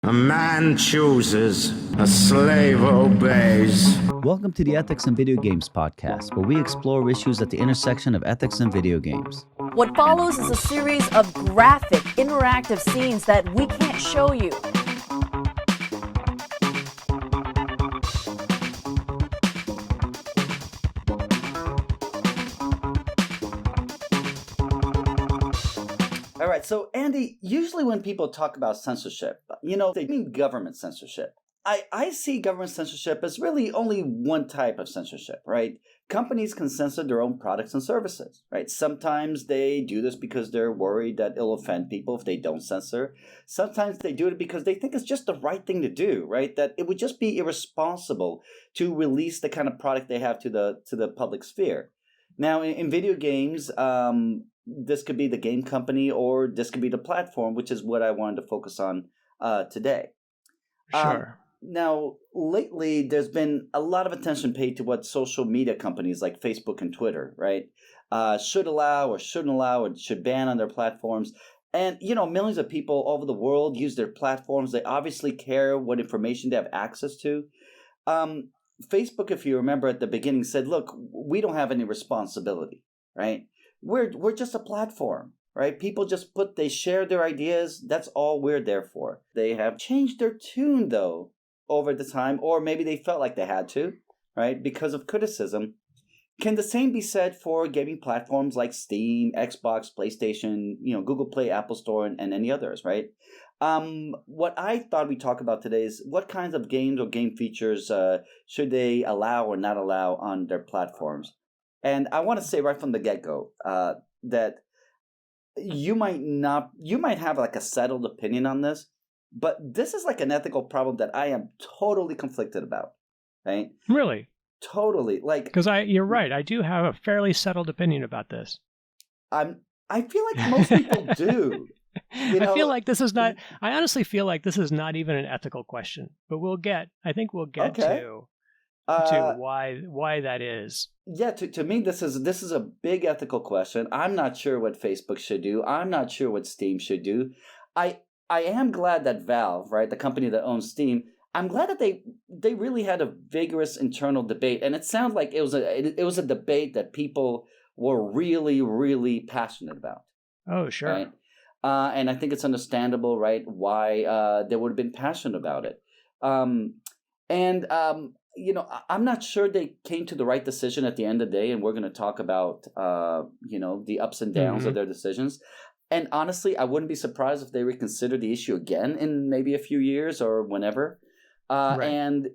A man chooses, a slave obeys. Welcome to the Ethics in Video Games podcast, where we explore issues at the intersection of ethics and video games. What follows is a series of graphic, interactive scenes that we can't show you. All right, so Andy, usually when people talk about censorship, they mean government censorship. I see government censorship as really only one type of censorship, right? Companies can censor their own products and services, right? Sometimes they do this because they're worried that it'll offend people if they don't censor. Sometimes they do it because they think it's just the right thing to do, right? That it would just be irresponsible to release the kind of product they have to the public sphere. Now, in video games, this could be the game company or this could be the platform, which is what I wanted to focus on today. Sure. Now, lately, there's been a lot of attention paid to what social media companies like Facebook and Twitter, right, should allow or shouldn't allow or should ban on their platforms. And, millions of people all over the world use their platforms. They obviously care what information they have access to. Facebook, if you remember at the beginning, said, look, we don't have any responsibility, right? We're just a platform, right? People they share their ideas. That's all we're there for. They have changed their tune, though, over the time, or maybe they felt like they had to, right? Because of criticism. Can the same be said for gaming platforms like Steam, Xbox, PlayStation, Google Play, Apple Store, and any others, right? What I thought we'd talk about today is what kinds of games or game features should they allow or not allow on their platforms. And I want to say right from the get-go that you might have like a settled opinion on this, but this is like an ethical problem that I am totally conflicted about, right? Really? Totally. Because you're right. I do have a fairly settled opinion about this. I feel like most people do. I feel like this is not. I honestly feel like this is not even an ethical question, but I think we'll get to why that is. Yeah, to me, this is a big ethical question. I'm not sure what Facebook should do. I'm not sure what Steam should do. I am glad that Valve, right, the company that owns Steam, I'm glad that they really had a vigorous internal debate, and it sounds like it was a debate that people were really, really passionate about. Oh, sure. Right? And I think it's understandable, right, why they would have been passionate about it. I'm not sure they came to the right decision at the end of the day, and we're going to talk about, the ups and downs of their decisions. And honestly, I wouldn't be surprised if they reconsider the issue again in maybe a few years or whenever. Right. And,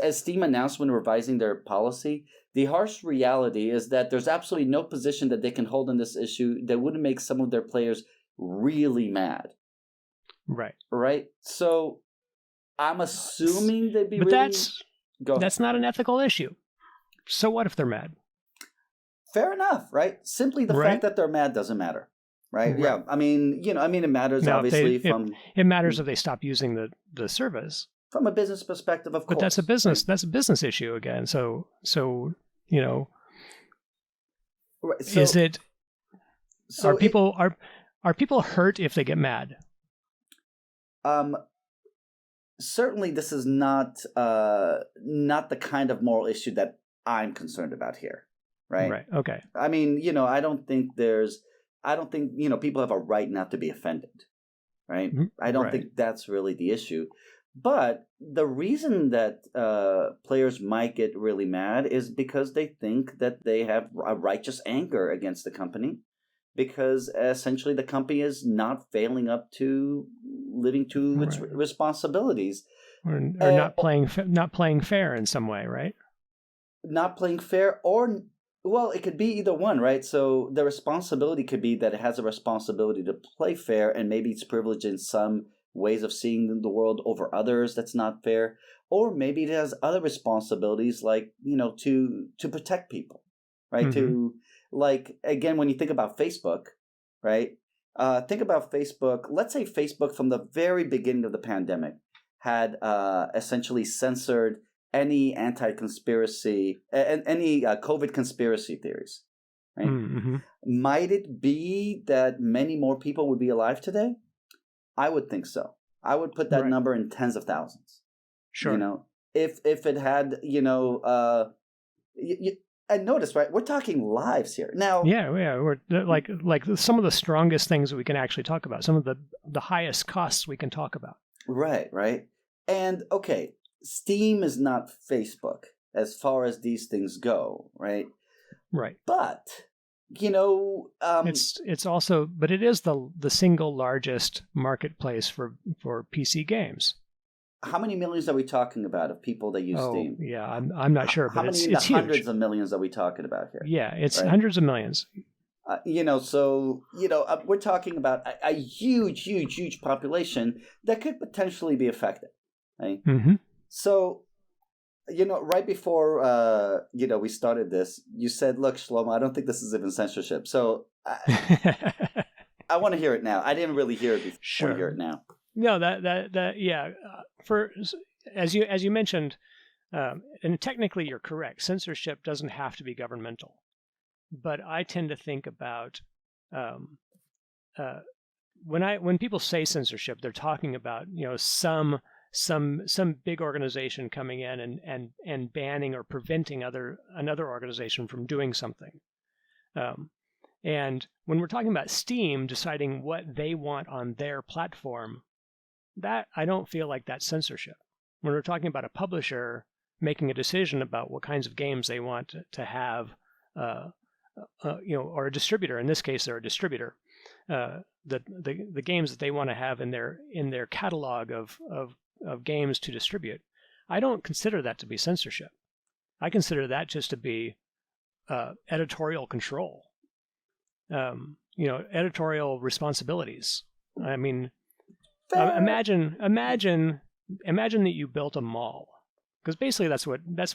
as Steam announced when revising their policy, the harsh reality is that there's absolutely no position that they can hold on this issue that wouldn't make some of their players really mad. Right. Right? So I'm assuming they'd be but really... that's not an ethical issue. So what if they're mad? Fair enough, right? Simply the fact that they're mad doesn't matter. Right? Yeah. I mean, it matters now, obviously it matters if they stop using the service. From a business perspective, of course. But that's a business issue again. So Right. Is it are people hurt if they get mad? Certainly this is not the kind of moral issue that I'm concerned about here. Right? Right. Okay. I mean, I don't think people have a right not to be offended, right? I don't think that's really the issue. But the reason that players might get really mad is because they think that they have a righteous anger against the company because essentially the company is not failing up to living to its responsibilities. Or not playing fair in some way, right? Not playing fair or... Well, it could be either one, right? So the responsibility could be that it has a responsibility to play fair, and maybe it's privileged in some ways of seeing the world over others that's not fair. Or maybe it has other responsibilities like, to protect people, right? To, like, again, when you think about Facebook, right? Think about Facebook. Let's say Facebook from the very beginning of the pandemic had essentially censored any anti-conspiracy, any COVID conspiracy theories, right? Might it be that many more people would be alive today? I would think so. I would put that number in tens of thousands. Sure. You know, if it had, and notice, right? We're talking lives here now. Yeah, we're like some of the strongest things that we can actually talk about. Some of the highest costs we can talk about. Right. And okay, Steam is not Facebook as far as these things go, right? Right. But it's also, but it is the single largest marketplace for PC games. How many millions are we talking about of people that use Steam? Yeah, I'm not sure, but it's huge. Hundreds of millions are we talking about here? Yeah, it's hundreds of millions. We're talking about a huge population that could potentially be affected, right? Mm-hmm. So, right before we started this, you said, "Look, Shlomo, I don't think this is even censorship." So, I want to hear it now. I didn't really hear it before. Sure. I want to hear it now. No, yeah. For as you mentioned, and technically you're correct. Censorship doesn't have to be governmental, but I tend to think about when people say censorship, they're talking about some big organization coming in and banning or preventing another organization from doing something. And when we're talking about Steam deciding what they want on their platform, that I don't feel like that's censorship. When we're talking about a publisher making a decision about what kinds of games they want to have, or a distributor. In this case, they're a distributor. The games that they want to have in their catalog of games to distribute, I don't consider that to be censorship. I consider that just to be editorial control. Editorial responsibilities. I mean, imagine that you built a mall, because basically that's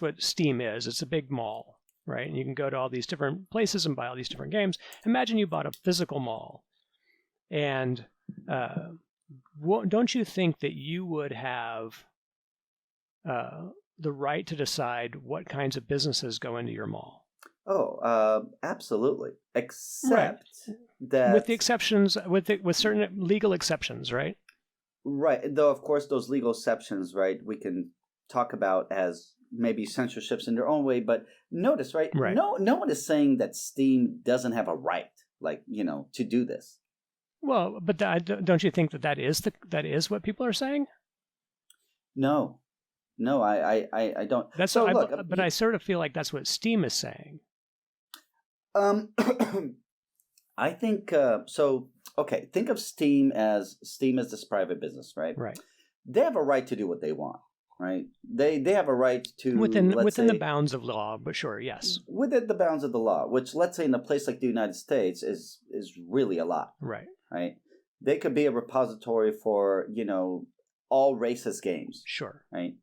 what Steam is. It's a big mall, right? And you can go to all these different places and buy all these different games. Imagine you bought a physical mall, and don't you think that you would have the right to decide what kinds of businesses go into your mall? Oh, absolutely. Except that, with the exceptions, with certain legal exceptions, right? Right. Though, of course, those legal exceptions, right, we can talk about as maybe censorships in their own way. But notice, right? No one is saying that Steam doesn't have a right, to do this. Well, but don't you think that is what people are saying? No, I don't. That's so. But I sort of feel like that's what Steam is saying. I think so. Okay, think of Steam as this private business, right? Right. They have a right to do what they want, right? They have a right to within the bounds of law, but sure, yes. Within the bounds of the law, which, let's say, in a place like the United States is really a lot. Right. Right. They could be a repository for all racist games. Sure. Right.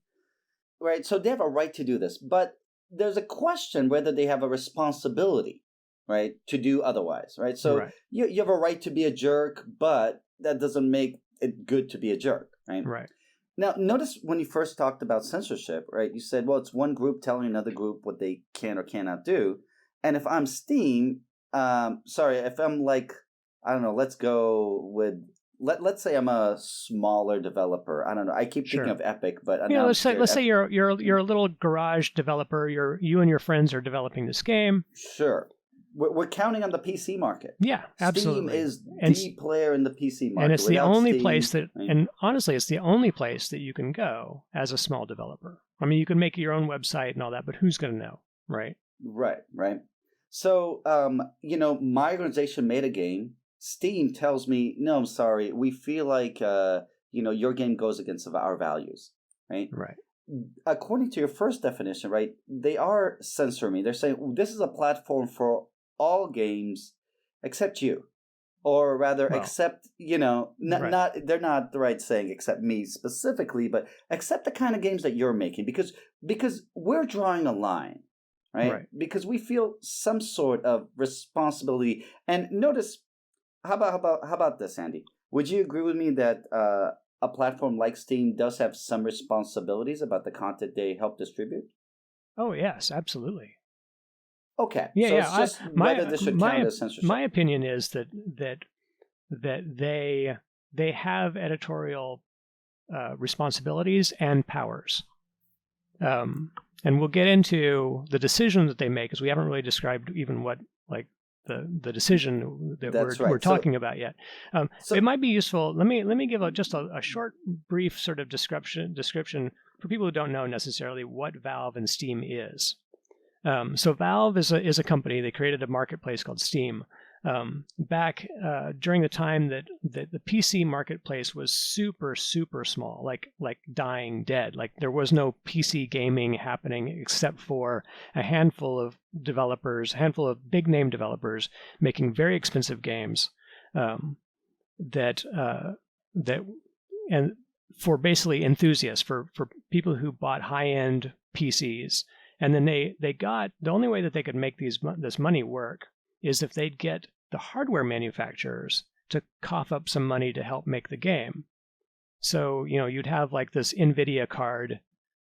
Right. So they have a right to do this, but there's a question whether they have a responsibility, right, to do otherwise, right? So you have a right to be a jerk, but that doesn't make it good to be a jerk, right? Right. Now, notice when you first talked about censorship, right, you said, well, it's one group telling another group what they can or cannot do. And if I'm Steam, if I'm like, I don't know, let's go with, let's say I'm a smaller developer. I don't know. I keep thinking of Epic, but let's say you're a little garage developer. You and your friends are developing this game. Sure. We're counting on the PC market. Yeah, absolutely. Steam is the player in the PC market. And it's the only place and honestly, it's the only place that you can go as a small developer. I mean, you can make your own website and all that, but who's going to know, right? Right. So, my organization made a game. Steam tells me, no, I'm sorry. We feel like, your game goes against our values, right? Right. According to your first definition, right, they are censoring me. They're saying this is a platform for all games except you, or rather, except they're not saying except me specifically, but except the kind of games that you're making, because we're drawing a line, right? Because we feel some sort of responsibility. And notice, how about this, Andy? Would you agree with me that a platform like Steam does have some responsibilities about the content they help distribute? Oh yes, absolutely. Okay. Yeah, so it's just whether this should count as censorship. My opinion is that they have editorial responsibilities and powers. And we'll get into the decision that they make, because we haven't really described even what the decision that we're talking about yet. It might be useful. Let me give just a short, brief sort of description for people who don't know necessarily what Valve and Steam is. So Valve is a company. They created a marketplace called Steam back during the time that the PC marketplace was super, super small, like dying dead. Like there was no PC gaming happening except for a handful of developers, a handful of big name developers making very expensive games that and for basically enthusiasts, for people who bought high-end PCs. And then they got, the only way that they could make this money work is if they'd get the hardware manufacturers to cough up some money to help make the game. So, you'd have like this NVIDIA card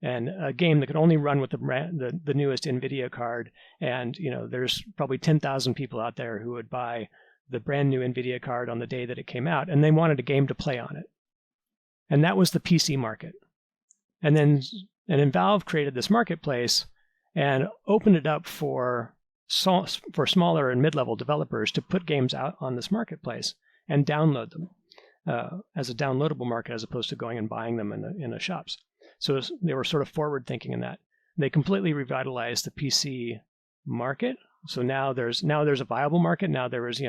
and a game that could only run with the newest NVIDIA card. And, there's probably 10,000 people out there who would buy the brand new NVIDIA card on the day that it came out, and they wanted a game to play on it. And that was the PC market. And then Valve created this marketplace and opened it up for smaller and mid-level developers to put games out on this marketplace and download them as a downloadable market, as opposed to going and buying them in the shops. So they were sort of forward-thinking in that. They completely revitalized the PC market. So now there's a viable market. Now there is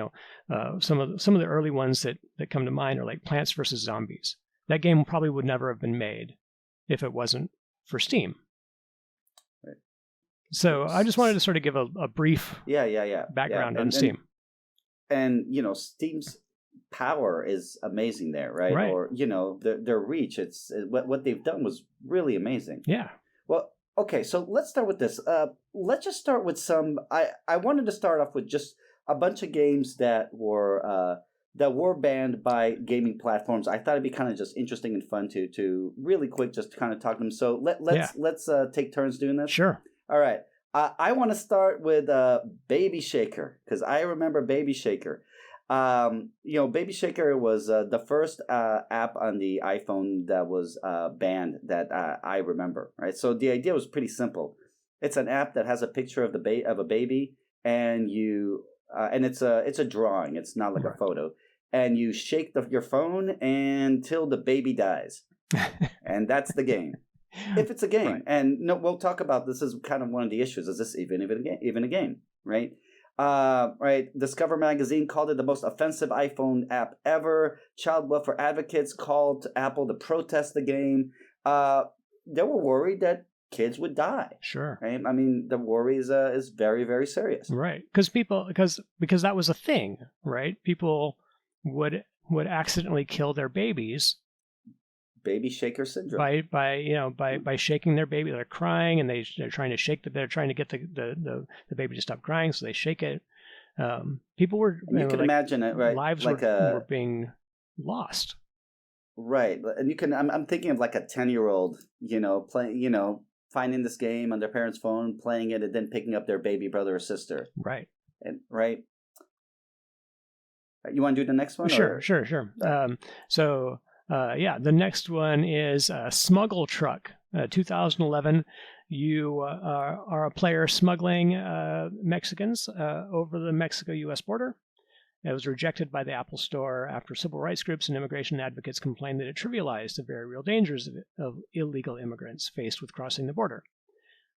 some of the early ones that come to mind are like Plants vs. Zombies. That game probably would never have been made if it wasn't for Steam. Right. So I just wanted to sort of give a brief background on Steam. And, Steam's power is amazing there, right? Or, their reach, what they've done was really amazing. Yeah. Well, okay, so let's start with this. Let's just start with I wanted to start off with just a bunch of games that were banned by gaming platforms. I thought it'd be kind of just interesting and fun to really quick just kind of talk to them. So let's take turns doing this. Sure. All right. I want to start with Baby Shaker, because I remember Baby Shaker. Baby Shaker was the first app on the iPhone that was banned that I remember. Right. So the idea was pretty simple. It's an app that has a picture of a baby, and and it's a drawing. It's not like a photo. And you shake your phone until the baby dies. And that's the game. If it's a game. Right. And we'll talk about this as kind of one of the issues. Is this even a game? Right? Right. Discover Magazine called it the most offensive iPhone app ever. Child welfare advocates called Apple to protest the game. They were worried that kids would die. Sure. Right? I mean, the worry is very, very serious. Right. Because because that was a thing, right? People would accidentally kill their babies. Baby shaker syndrome. By shaking their baby. They're crying and they're trying to they're trying to get the baby to stop crying, so they shake it. People were imagine it, right? Lives were being lost. Right. And you can I'm thinking of like a 10-year-old, playing, finding this game on their parents' phone, playing it, and then picking up their baby brother or sister. Right. And right. You want to do the next one? Sure. The next one is Smuggle Truck, 2011. You are a player smuggling Mexicans over the Mexico-U.S. border. It was rejected by the Apple Store after civil rights groups and immigration advocates complained that it trivialized the very real dangers of illegal immigrants faced with crossing the border.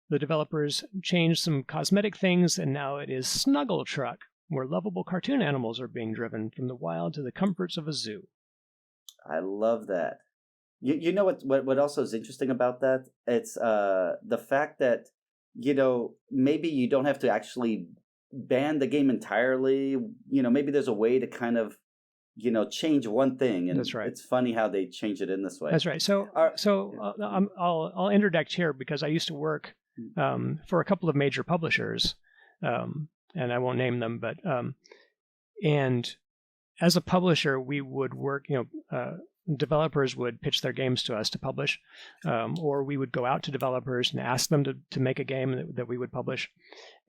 The developers changed some cosmetic things, and now it is Snuggle Truck, where lovable cartoon animals are being driven from the wild to the comforts of a zoo. I love that. You know what also is interesting about that? It's the fact that, maybe you don't have to actually ban the game entirely. Maybe there's a way to kind of, change one thing. And that's right. It's funny how they change it in this way. That's right. So I'll interject here because I used to work for a couple of major publishers, and I won't name them, but and as a publisher, we would work, developers would pitch their games to us to publish, or we would go out to developers and ask them to make a game that we would publish.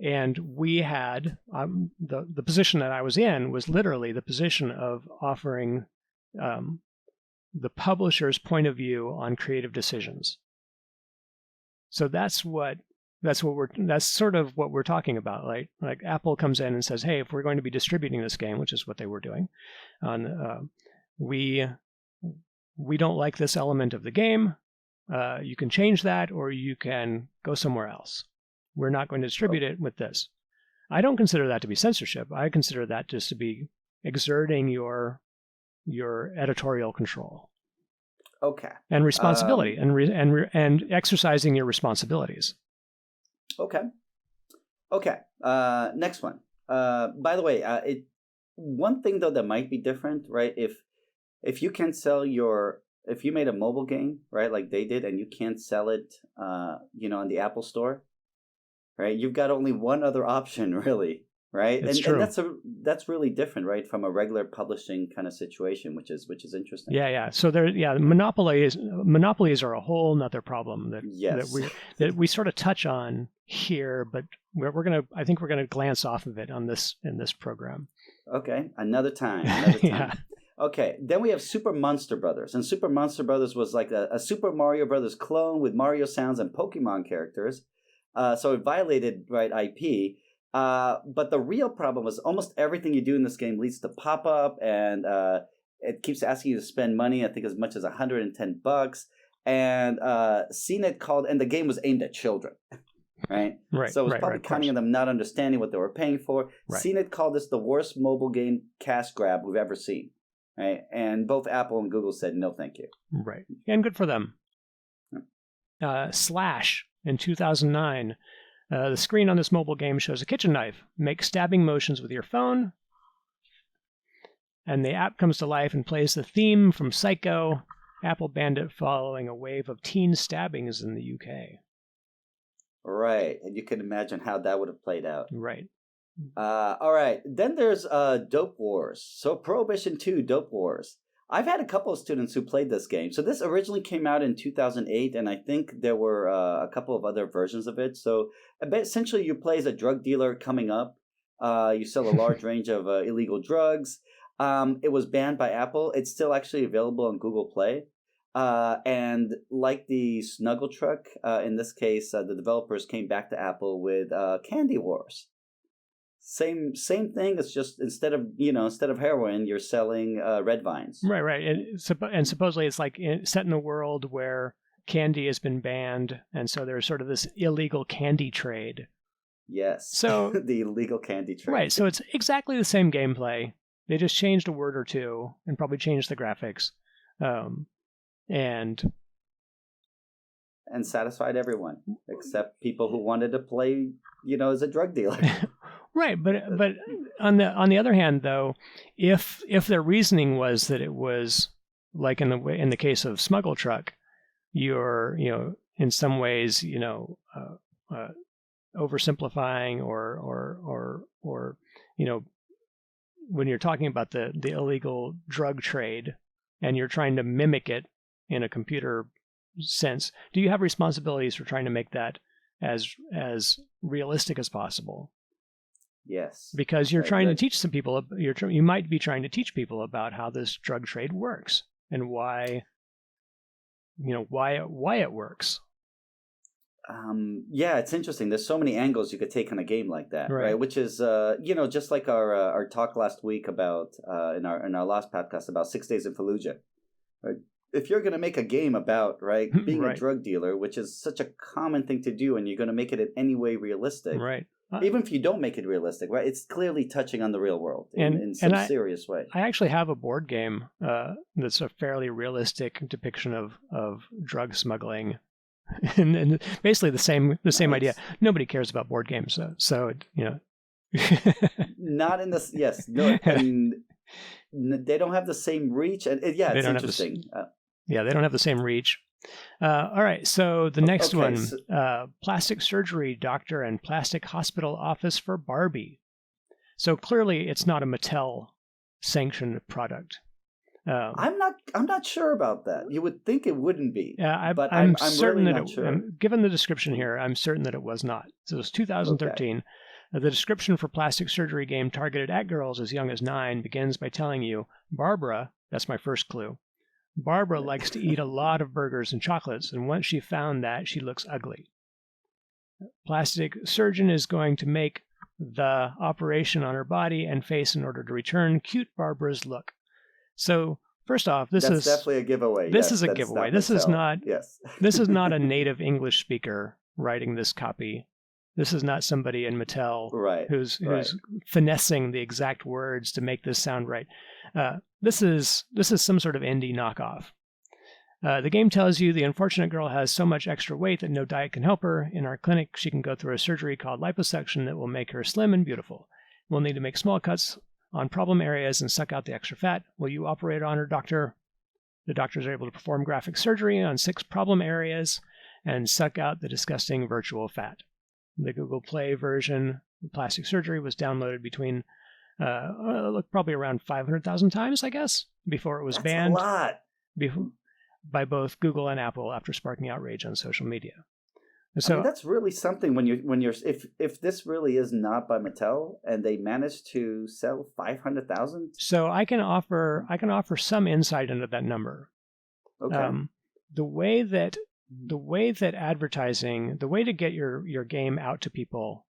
And we had, the position that I was in was literally the position of offering the publisher's point of view on creative decisions. So that's sort of what we're talking about. Like Apple comes in and says, hey, if we're going to be distributing this game, which is what they were doing, we don't like this element of the game. You can change that, or you can go somewhere else. We're not going to distribute it with this. I don't consider that to be censorship. I consider that just to be exerting your editorial control. Okay. And responsibility, and exercising your responsibilities. Okay. Next one. By the way, one thing though that might be different, right? If you can sell if you made a mobile game, right, like they did, and you can't sell it, on the Apple Store, right? You've got only one other option, really, right? It's true. And that's really different, right, from a regular publishing kind of situation, which is interesting. Yeah. So monopolies are a whole nother problem that we sort of touch on here, but I think we're gonna glance off of it in this program. Okay, another time. Yeah. Okay, then we have Super Monster Brothers. And Super Monster Brothers was like a Super Mario Brothers clone with Mario sounds and Pokemon characters. So it violated, right, IP. But the real problem was almost everything you do in this game leads to pop-up, and it keeps asking you to spend money, I think as much as $110. And CNET called, and the game was aimed at children. Right? So it was probably counting on them not understanding what they were paying for. Right. CNET called this the worst mobile game cash grab we've ever seen. Right? And both Apple and Google said no, thank you. Right, and good for them. Slash in 2009, the screen on this mobile game shows a kitchen knife. Make stabbing motions with your phone, and the app comes to life and plays the theme from Psycho. Apple banned it following a wave of teen stabbings in the UK. Right, and you can imagine how that would have played out. Right. All right. Then there's Dope Wars. So Prohibition 2, Dope Wars. I've had a couple of students who played this game. So this originally came out in 2008, and I think there were a couple of other versions of it. So essentially you play as a drug dealer coming up. You sell a large range of illegal drugs. It was banned by Apple. It's still actually available on Google Play. And like the Snuggle Truck, in this case, the developers came back to Apple with Candy Wars. Same thing. It's just instead of heroin, you're selling red vines. Right. And supposedly it's like set in a world where candy has been banned, and so there's sort of this illegal candy trade. Yes. So the illegal candy trade. Right. So it's exactly the same gameplay. They just changed a word or two and probably changed the graphics, and satisfied everyone except people who wanted to play, as a drug dealer. Right, but on the other hand, though, if their reasoning was that it was like in the case of Smuggle Truck, you're in some ways oversimplifying or when you're talking about the illegal drug trade and you're trying to mimic it in a computer sense, do you have responsibilities for trying to make that as realistic as possible? Yes, because you're trying to teach some people. You might be trying to teach people about how this drug trade works and why it works. Yeah, it's interesting. There's so many angles you could take on a game like that, right? Which is, just like our talk last week about in our last podcast about 6 Days in Fallujah. Right? If you're going to make a game about being a drug dealer, which is such a common thing to do, and you're going to make it in any way realistic, right? Even if you don't make it realistic, right? It's clearly touching on the real world in some serious way. I actually have a board game that's a fairly realistic depiction of drug smuggling, and basically the same idea. Nobody cares about board games, so Not in this. Yes, no. I mean, they don't have the same reach, and it's interesting. They don't have the same reach. All right, so the next one, plastic surgery doctor and plastic hospital office for Barbie. So clearly it's not a Mattel sanctioned product. I'm not sure about that. You would think it wouldn't be. Yeah, but I'm really certain that not sure. Given the description here, I'm certain that it was not. So it was 2013. Okay. The description for plastic surgery game targeted at girls as young as 9 begins by telling you, Barbara, that's my first clue, Barbara likes to eat a lot of burgers and chocolates, and once she found that, she looks ugly. Plastic surgeon is going to make the operation on her body and face in order to return cute Barbara's look. So, first off, that's definitely a giveaway. This is a giveaway. This is not Yes. This is not a native English speaker writing this copy. This is not somebody in Mattel who's finessing the exact words to make this sound right. This is some sort of indie knockoff. The game tells you the unfortunate girl has so much extra weight that no diet can help her. In our clinic, she can go through a surgery called liposuction that will make her slim and beautiful. We'll need to make small cuts on problem areas and suck out the extra fat. Will you operate on her, doctor? The doctors are able to perform graphic surgery on 6 problem areas and suck out the disgusting virtual fat. The Google Play version of plastic surgery was downloaded between, probably around 500,000 times, I guess, before it was banned. That's a lot. By both Google and Apple after sparking outrage on social media. So I mean, that's really something when you're if this really is not by Mattel and they managed to sell 500,000. So I can offer some insight into that number. Okay. The way that advertising, the way to get your game out to people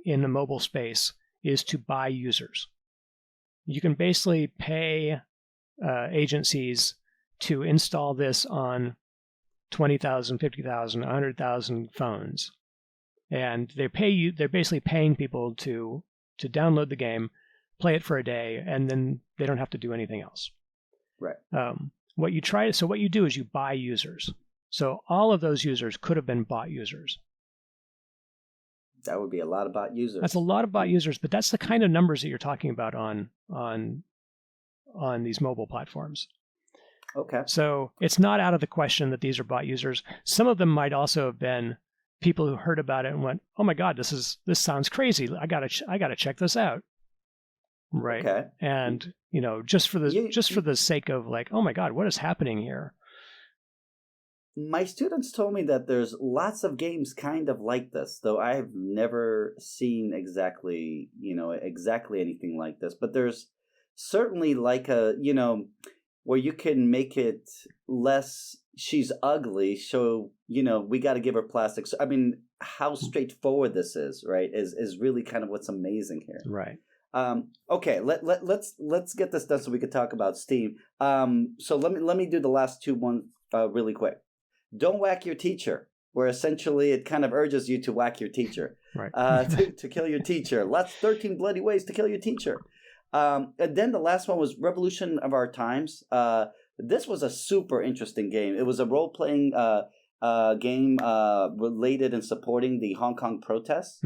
in the mobile space is to buy users. You can basically pay agencies to install this on 20,000, 50,000, 100,000 phones. And they're basically paying people to download the game, play it for a day, and then they don't have to do anything else. Right. What you do is you buy users. So all of those users could have been bot users. That would be a lot of bot users. That's a lot of bot users, but that's the kind of numbers that you're talking about on these mobile platforms. Okay. So it's not out of the question that these are bot users. Some of them might also have been people who heard about it and went, "Oh my God, this sounds crazy. I gotta check this out." Right. Okay. And just for the sake of like, "Oh my God, what is happening here?" My students told me that there's lots of games kind of like this, though I've never seen exactly anything like this. But there's certainly like where you can make it less, she's ugly, so, we got to give her plastic. I mean, how straightforward this is, right, is really kind of what's amazing here. Right. Okay, let's get this done so we can talk about Steam. So let me do the last two ones really quick. Don't whack your teacher, where essentially it kind of urges you to whack your teacher. Right. To kill your teacher. 13 bloody ways to kill your teacher. And then the last one was Revolution of Our Times. This was a super interesting game. It was a role-playing game related and supporting the Hong Kong protests,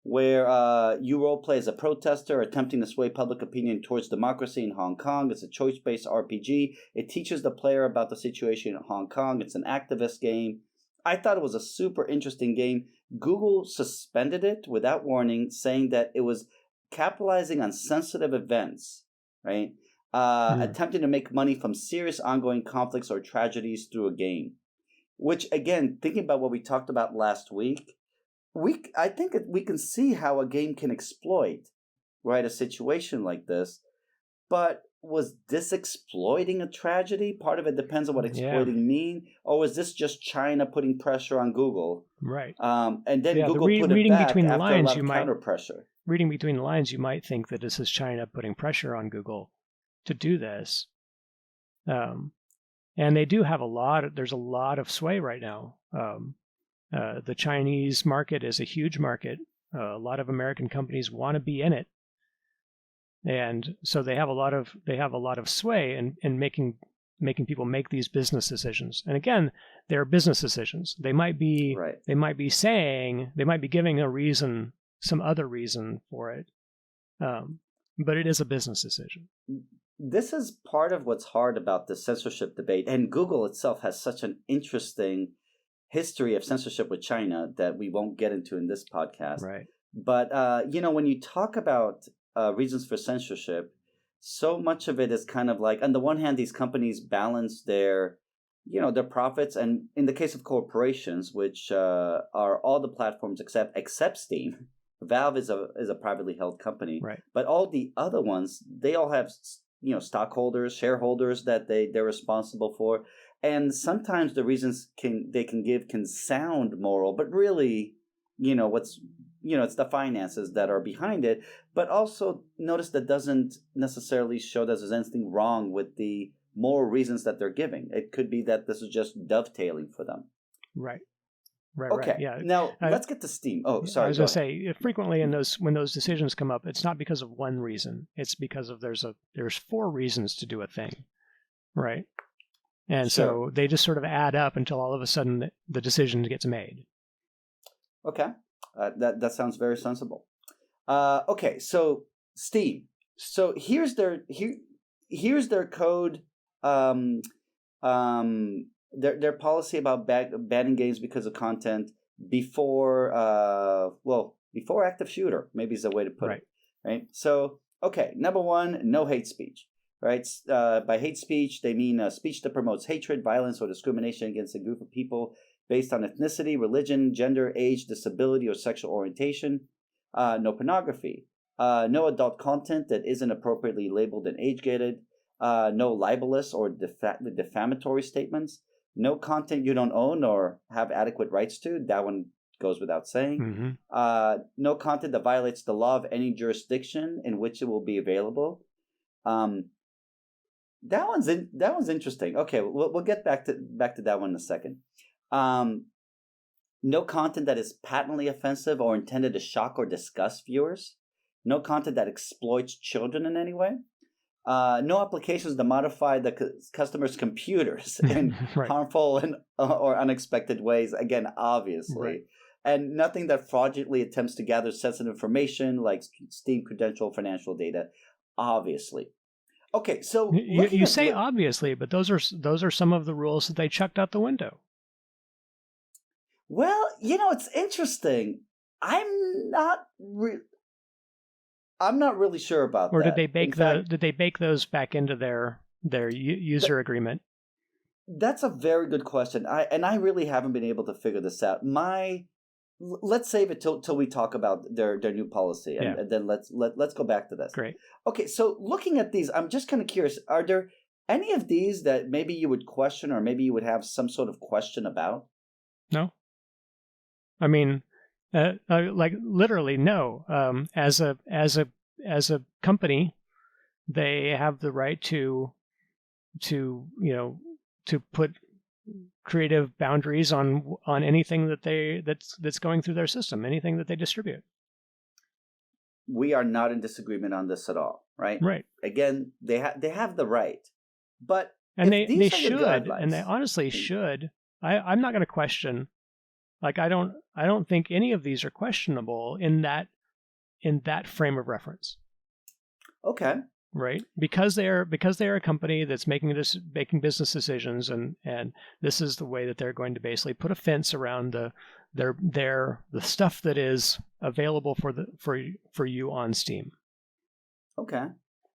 where you role-play as a protester attempting to sway public opinion towards democracy in Hong Kong. It's a choice-based RPG. It teaches the player about the situation in Hong Kong. It's an activist game. I thought it was a super interesting game. Google suspended it without warning, saying that it was capitalizing on sensitive events, right? Attempting to make money from serious ongoing conflicts or tragedies through a game. Which, again, thinking about what we talked about last week, I think we can see how a game can exploit, right, a situation like this. But was this exploiting a tragedy? Part of it depends on what exploiting mean. Or was this just China putting pressure on Google? Right. And then Google put it back after a lot of counter pressure. Reading between the lines, you might think that this is China putting pressure on Google to do this. And they do have there's a lot of sway right now. The Chinese market is a huge market. A lot of American companies want to be in it. And so they have a lot of sway in making people make these business decisions. And again, they're business decisions. They might be giving a reason, some other reason for it. But it is a business decision. This is part of what's hard about the censorship debate. And Google itself has such an interesting history of censorship with China that we won't get into in this podcast. Right. But, when you talk about reasons for censorship, so much of it is kind of like, on the one hand, these companies balance their profits. And in the case of corporations, which are all the platforms except Steam, Valve is a privately held company. Right. But all the other ones, they all have stockholders, shareholders that they're responsible for. And sometimes the reasons they can give can sound moral, but really, it's the finances that are behind it. But also notice that doesn't necessarily show that there's anything wrong with the moral reasons that they're giving. It could be that this is just dovetailing for them. Right. Okay. Right. Yeah. Now let's get to Steam. Oh, sorry. I was going to say, frequently when those decisions come up, it's not because of one reason. It's because of there's 4 reasons to do a thing, right? And Sure. so they just sort of add up until all of a sudden the decision gets made. Okay, that sounds very sensible. Okay, so Steam. So here's their code. Their policy about banning games because of content before active shooter, maybe is a way to put it. Right. So number 1, no hate speech. Right. By hate speech, they mean speech that promotes hatred, violence, or discrimination against a group of people based on ethnicity, religion, gender, age, disability, or sexual orientation. No pornography. No adult content that isn't appropriately labeled and age-gated. No libelous or defamatory statements. No content you don't own or have adequate rights to. That one goes without saying. Mm-hmm. No content that violates the law of any jurisdiction in which it will be available. That one's interesting. Okay, we'll get back to that one in a second. No content that is patently offensive or intended to shock or disgust viewers. No content that exploits children in any way. No applications to modify the customer's computers in harmful or unexpected ways. Again, obviously. Right. And nothing that fraudulently attempts to gather sensitive information like Steam credential, financial data. Obviously. Okay, so you say obviously, but those are some of the rules that they chucked out the window. Well, it's interesting. I'm not really sure about that. Or did they bake those back into their user agreement? That's a very good question. I really haven't been able to figure this out. Let's save it till we talk about their new policy, and then let's go back to this. Great. Okay, so looking at these, I'm just kind of curious. Are there any of these that maybe you would question, or maybe you would have some sort of question about? No. I mean, like literally no. As a company, they have the right to put creative boundaries on anything that's going through their system, anything that they distribute. We are not in disagreement on this at all, right? Right. Again, they have the right, but they should, and they honestly should. I'm not going to question. Like I don't think any of these are questionable in that frame of reference. Okay. Right, because they're a company that's making business decisions, and this is the way that they're going to basically put a fence around the stuff that is available for you on Steam. Okay,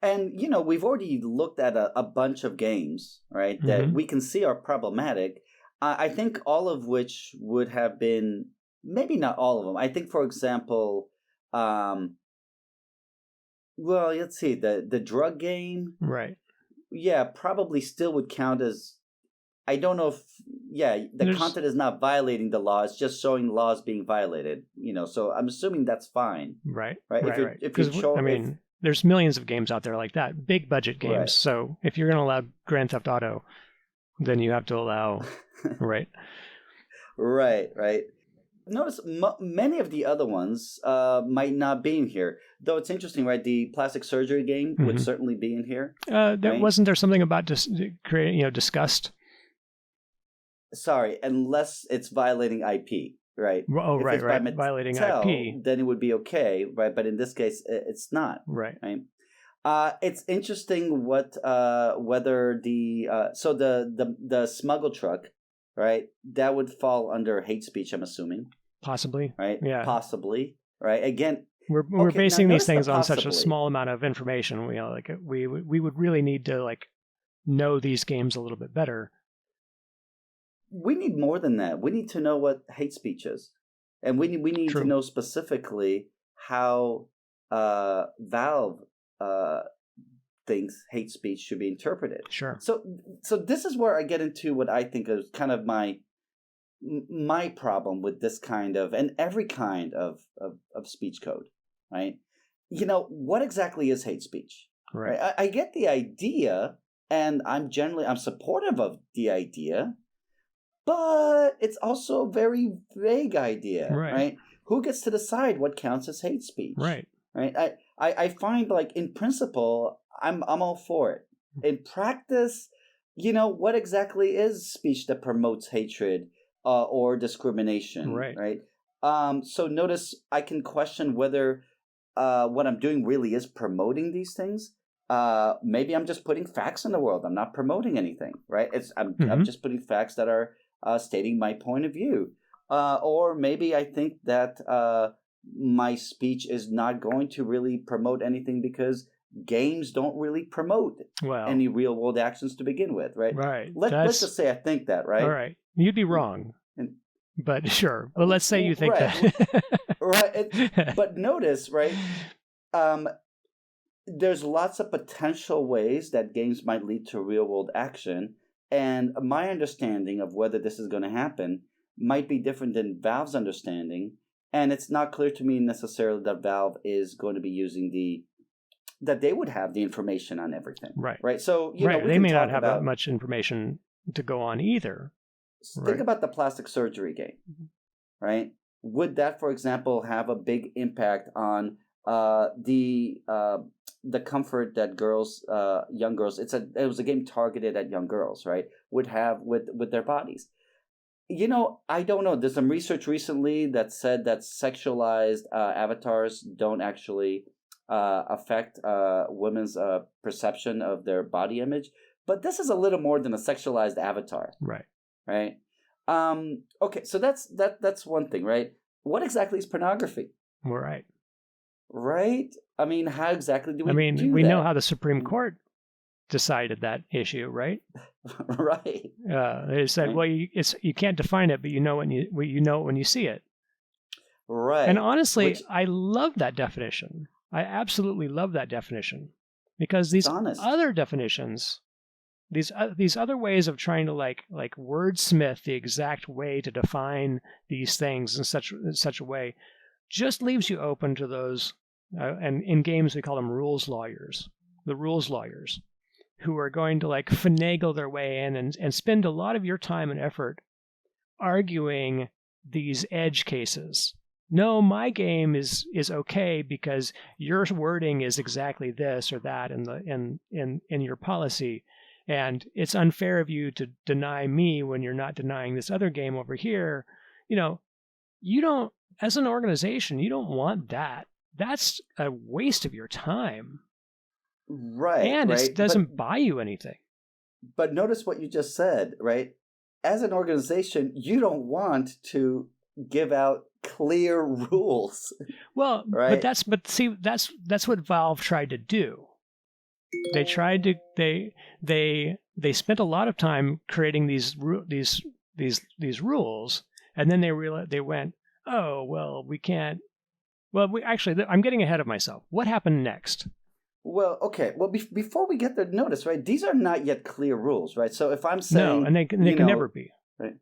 and we've already looked at a bunch of games, right, that we can see are problematic. I think all of which would have been, maybe not all of them. I think, for example, well, let's see, the drug game. Right. Yeah, probably still would count as, I don't know if, the content is not violating the law. It's just showing laws being violated, so I'm assuming that's fine. Right. Right. There's millions of games out there like that, big budget games. Right. So if you're going to allow Grand Theft Auto, then you have to allow, right. Right. Notice many of the other ones might not be in here, though. It's interesting, right? The plastic surgery game would certainly be in here. Wasn't there something about creating, disgust? Sorry, unless it's violating IP, right? Oh, right. Violating IP, then it would be okay, right? But in this case, it's not. Right. It's interesting whether the smuggle truck, right? That would fall under hate speech, I'm assuming. Possibly. Right? Yeah. Possibly. Right? Again, we're basing these things on such a small amount of information. We would really need to know these games a little bit better. We need more than that. We need to know what hate speech is. And we need True. to know specifically how Valve thinks hate speech should be interpreted. Sure. So this is where I get into what I think is kind of my problem with this kind of, and every kind of speech code, right? What exactly is hate speech? Right. I get the idea, and I'm supportive of the idea, but it's also a very vague idea, right? Who gets to decide what counts as hate speech? Right. I find, like, in principle, I'm all for it. In practice, what exactly is speech that promotes hatred or discrimination? Right. So notice I can question whether what I'm doing really is promoting these things. Maybe I'm just putting facts in the world. I'm not promoting anything, right? I'm just putting facts that are stating my point of view. Or maybe I think that my speech is not going to really promote anything because games don't really promote any real world actions to begin with, right? Right. Let's just say I think that, right? All right. You'd be wrong. But sure. Well, let's say you think that. Right. But notice, right? There's lots of potential ways that games might lead to real world action. And my understanding of whether this is going to happen might be different than Valve's understanding. And it's not clear to me necessarily that Valve is going to be using that they would have the information on everything. Right. So, they may not have that much information to go on either. Think about the plastic surgery game, right? Would that, for example, have a big impact on the comfort that young girls, it was a game targeted at young girls, right, would have with their bodies? I don't know. There's some research recently that said that sexualized avatars don't actually affect women's perception of their body image. But this is a little more than a sexualized avatar. Right. Okay, so that's one thing, right? What exactly is pornography? Right? I mean, how exactly do we do we that? know how the Supreme Court decided that issue, right? Right. They said, well, you can't define it, but you know it when you see it. Right. And honestly, I love that definition. I absolutely love that definition, because these other definitions, these other ways of trying to like wordsmith the exact way to define these things in such a way, just leaves you open to those. And in games we call them rules lawyers. The rules lawyers, who are going to like finagle their way in and spend a lot of your time and effort arguing these edge cases. No, my game is okay because your wording is exactly this or that in your policy, and it's unfair of you to deny me when you're not denying this other game over here. You don't, as an organization, you don't want that. That's a waste of your time. Right. And it doesn't buy you anything. But notice what you just said, right? As an organization, you don't want to give out clear rules. Well, right? That's what Valve tried to do. They tried to they spent a lot of time creating these rules, and then they went, oh well, we can't. Well, I'm getting ahead of myself. What happened next? Well, okay. Well, before we get there, notice, right? These are not yet clear rules, right? So if I'm saying, no, and they can never be, right?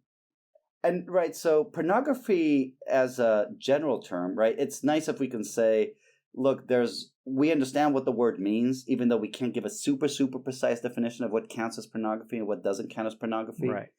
And right, so pornography as a general term, right? It's nice if we can say, look, we understand what the word means, even though we can't give a super, super precise definition of what counts as pornography and what doesn't count as pornography. Right.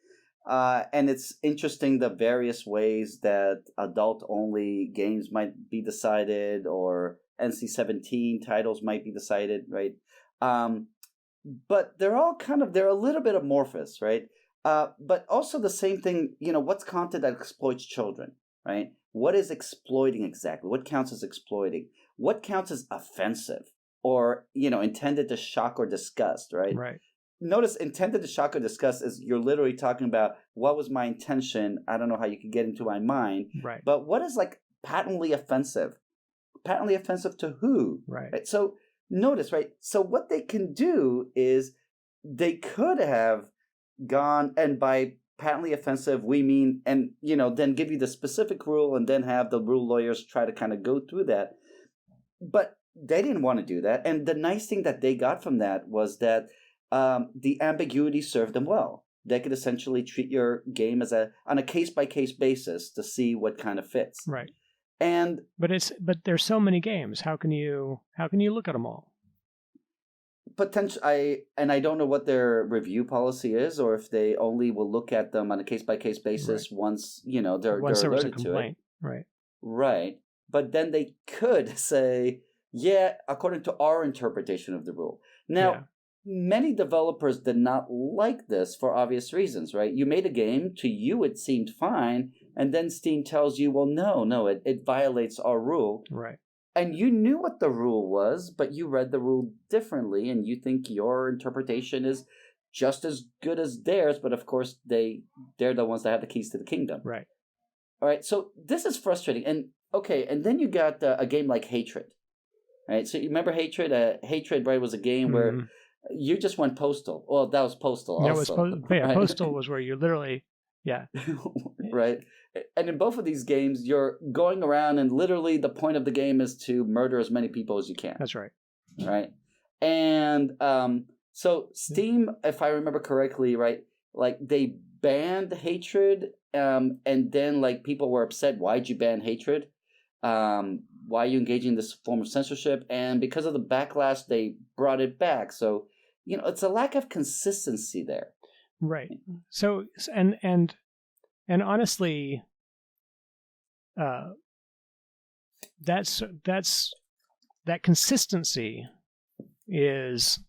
And it's interesting the various ways that adult-only games might be decided, or NC-17 titles might be decided, right? But they're a little bit amorphous, right? But also the same thing, what's content that exploits children, right? What is exploiting exactly? What counts as exploiting? What counts as offensive or, intended to shock or disgust, right? Right. Notice intended to shock or disgust is you're literally talking about what was my intention. I don't know how you could get into my mind. Right. But what is like patently offensive? Patently offensive to who? Right. So notice, right? So what they can do is they could have gone, and by patently offensive we mean, and then give you the specific rule and then have the rule lawyers try to kind of go through that. But they didn't want to do that. And the nice thing that they got from that was that the ambiguity served them well. They could essentially treat your game on a case-by-case basis to see what kind of fits. Right. And but there's so many games. How can you look at them all? I don't know what their review policy is, or if they only will look at them on a case-by-case basis once they're alerted to it. Right. But then they could say, yeah, according to our interpretation of the rule. Now, many developers did not like this for obvious reasons, right? You made a game, to you it seemed fine, and then Steam tells you, well, no, it violates our rule. Right. And you knew what the rule was, but you read the rule differently, and you think your interpretation is just as good as theirs, but of course they're the ones that have the keys to the kingdom. Right. All right, so this is frustrating. And then you got a game like Hatred. Right, so you remember Hatred? Hatred, right, was a game where you just went postal. Well, that was postal also. Right? Postal was where you literally, right. And in both of these games, you're going around and literally the point of the game is to murder as many people as you can. That's right. Right. And so Steam, if I remember correctly, right, like they banned Hatred, and then like people were upset. Why'd you ban Hatred? Why are you engaging in this form of censorship? And because of the backlash, they brought it back. So, it's a lack of consistency there. Right. So, and honestly, that consistency is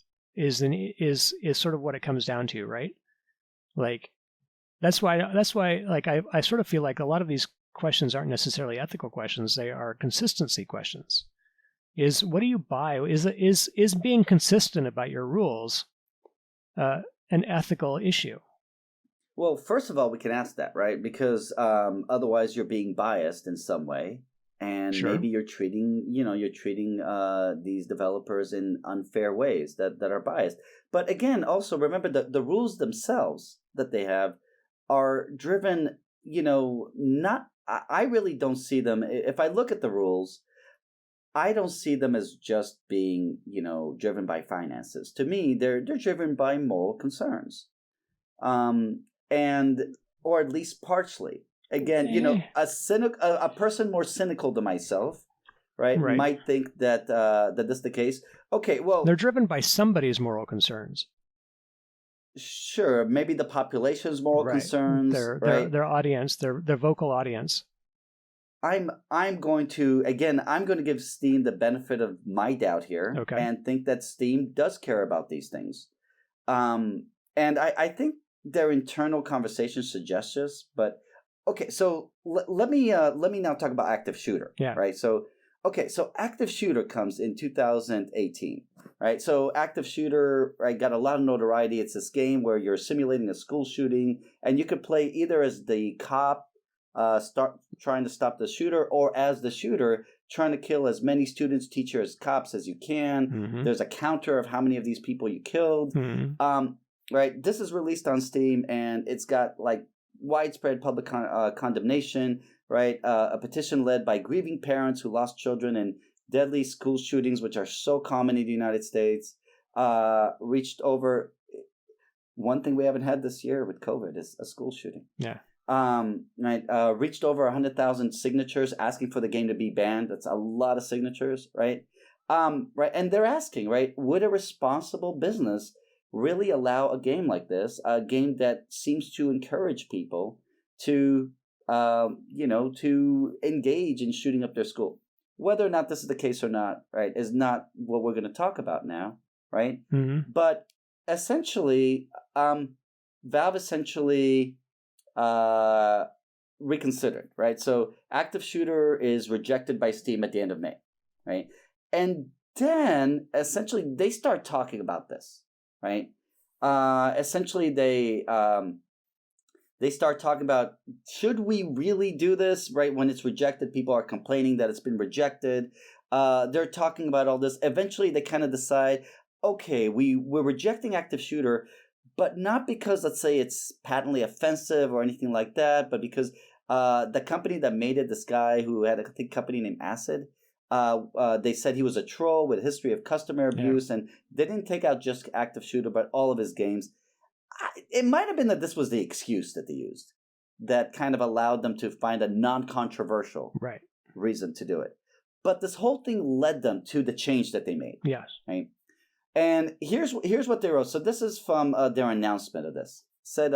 sort of what it comes down to, right? Like, that's why like I sort of feel like a lot of these questions aren't necessarily ethical questions; they are consistency questions. Is what do you buy? Is being consistent about your rules an ethical issue? Well, first of all, we can ask that, right? Because otherwise, you're being biased in some way, and maybe you're treating these developers in unfair ways that are biased. But again, also remember that the rules themselves that they have are driven, not. I really don't see them. If I look at the rules, I don't see them as just being, driven by finances. To me, they're driven by moral concerns, or at least partially. Again, a person more cynical than myself, right. Might think that this is the case. Okay, well, they're driven by somebody's moral concerns. Sure, maybe the population's moral concerns, their audience, their vocal audience. I'm going to give Steam the benefit of my doubt here, and think that Steam does care about these things, and I think their internal conversation suggests this. But so let me now talk about Active Shooter. Yeah. Right. So Active Shooter comes in 2018. Right. So Active Shooter, right, got a lot of notoriety. It's this game where you're simulating a school shooting, and you could play either as the cop, trying to stop the shooter, or as the shooter trying to kill as many students, teachers, cops as you can. Mm-hmm. There's a counter of how many of these people you killed. Mm-hmm. Right. This is released on Steam, and it's got like widespread public condemnation. Right. A petition led by grieving parents who lost children in deadly school shootings, which are so common in the United States, reached over. One thing we haven't had this year with COVID is a school shooting. Yeah. Reached over 100,000 signatures asking for the game to be banned. That's a lot of signatures, right? Right. And they're asking, right, would a responsible business really allow a game like this, a game that seems to encourage people to, to engage in shooting up their school? Whether or not this is the case or not, right, is not what we're going to talk about now, right? Mm-hmm. But essentially, Valve reconsidered, right? So Active Shooter is rejected by Steam at the end of May, right? And then essentially they start talking about this, right? Essentially they start talking about, should we really do this, right? When it's rejected, people are complaining that it's been rejected. They're talking about all this. Eventually they kind of decide, okay, we're rejecting Active Shooter, but not because, let's say, it's patently offensive or anything like that, but because the company that made it, this guy who had a company named Acid, They said he was a troll with a history of customer abuse, and they didn't take out just active shooter, but all of his games. It might have been that this was the excuse that they used that kind of allowed them to find a non-controversial reason to do it. But this whole thing led them to the change that they made. Yes. Right? And here's what they wrote. So this is from their announcement of this. It said,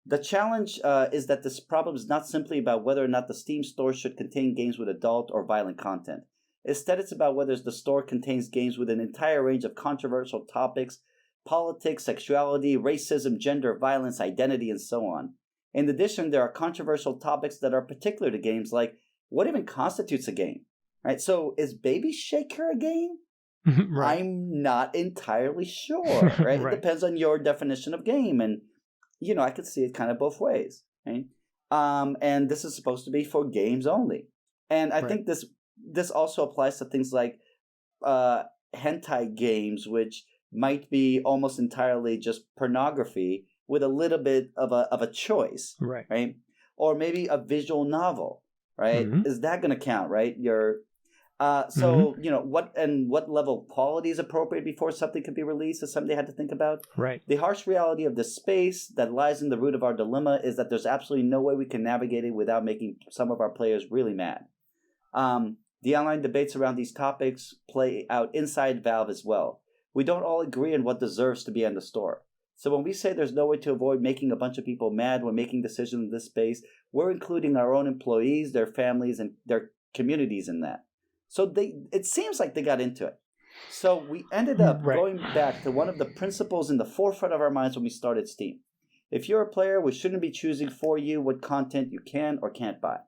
the challenge is that this problem is not simply about whether or not the Steam store should contain games with adult or violent content. Instead, it's about whether the store contains games with an entire range of controversial topics, politics, sexuality, racism, gender, violence, identity, and so on. In addition, there are controversial topics that are particular to games, like what even constitutes a game, right? So is Baby Shaker a game? Right. I'm not entirely sure, right? It depends on your definition of game, and I could see it kind of both ways, right? And this is supposed to be for games only, and I think this also applies to things like hentai games, which might be almost entirely just pornography with a little bit of a choice, right? Or maybe a visual novel, right? Is that going to count, right? What level of quality is appropriate before something could be released is something they had to think about. Right. The harsh reality of the space that lies in the root of our dilemma is that there's absolutely no way we can navigate it without making some of our players really mad. The online debates around these topics play out inside Valve as well. We don't all agree on what deserves to be in the store. So when we say there's no way to avoid making a bunch of people mad when making decisions in this space, we're including our own employees, their families, and their communities in that. So it seems like they got into it. So we ended up going back to one of the principles in the forefront of our minds when we started Steam. If you're a player, we shouldn't be choosing for you what content you can or can't buy.